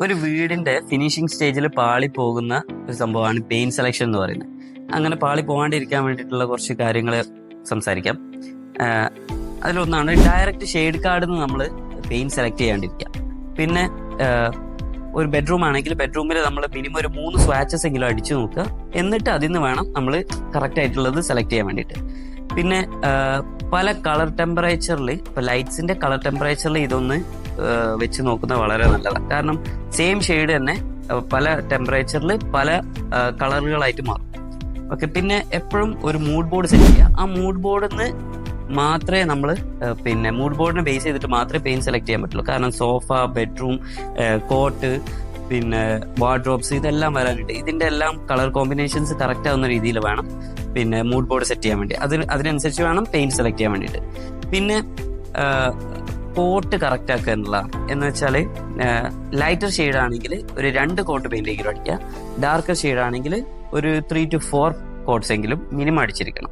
ഒരു വീടിന്റെ ഫിനിഷിംഗ് സ്റ്റേജിൽ പാളി പോകുന്ന ഒരു സംഭവമാണ് പെയിന്റ് സെലക്ഷൻ എന്ന് പറയുന്നത്. അങ്ങനെ പാളി പോകാണ്ടിരിക്കാൻ വേണ്ടിയിട്ടുള്ള കുറച്ച് കാര്യങ്ങൾ സംസാരിക്കാം. അതിലൊന്നാണ് ഡയറക്റ്റ് ഷെയ്ഡ് കാർഡിൽ നിന്ന് നമ്മൾ പെയിന്റ് സെലക്ട് ചെയ്യാണ്ടിരിക്കുക. പിന്നെ ഒരു ബെഡ്റൂം ആണെങ്കിൽ ബെഡ്റൂമിൽ നമ്മൾ മിനിമം ഒരു 3 സ്വാച്ചസ് എങ്കിലും അടിച്ചു നോക്കുക. എന്നിട്ട് അതിൽ നിന്ന് വേണം നമ്മൾ കറക്റ്റ് ആയിട്ടുള്ളത് സെലക്ട് ചെയ്യാൻ വേണ്ടിയിട്ട്. പിന്നെ പല കളർ ടെമ്പറേച്ചറിൽ, ഇപ്പൊ ലൈറ്റ്സിന്റെ കളർ ടെമ്പറേച്ചറിൽ ഇതൊന്ന് വെച്ച് നോക്കുന്നത് വളരെ നല്ലതാണ്. കാരണം സെയിം ഷെയ്ഡ് തന്നെ പല ടെമ്പറേച്ചറിൽ പല കളറുകളായിട്ട് മാറും. ഓക്കെ. പിന്നെ എപ്പോഴും ഒരു മൂഡ് ബോർഡ് സെറ്റ് ചെയ്യുക. ആ മൂഡ് ബോർഡിൽ നിന്ന് മാത്രമേ നമ്മൾ പിന്നെ മൂഡ് ബോർഡിനെ ബേസ് ചെയ്തിട്ട് മാത്രമേ പെയിന്റ് സെലക്ട് ചെയ്യാൻ പറ്റുള്ളൂ. കാരണം സോഫ, ബെഡ്റൂം, കോട്ട്, പിന്നെ വാർഡ്രോബ്സ്, ഇതെല്ലാം വരാനുണ്ട്. ഇതിന്റെ എല്ലാം കളർ കോമ്പിനേഷൻസ് കറക്റ്റ് ആവുന്ന രീതിയിൽ വേണം പിന്നെ മൂഡ് ബോർഡ് സെറ്റ് ചെയ്യാൻ വേണ്ടി. അതിനനുസരിച്ച് വേണം പെയിന്റ് സെലക്ട് ചെയ്യാൻ വേണ്ടിയിട്ട്. പിന്നെ കോട്ട് കറക്റ്റ് ആക്കുക എന്നുള്ളതാണ്. എന്ന് വെച്ചാൽ ലൈറ്റർ ഷെയ്ഡ് ആണെങ്കിൽ ഒരു 2 കോട്ട് പെയിന്റ് എങ്കിലും അടിക്കുക. ഡാർക്കർ ഷെയ്ഡ് ആണെങ്കിൽ ഒരു 3 to 4 കോട്ട്സ് എങ്കിലും മിനിമം അടിച്ചിരിക്കണം.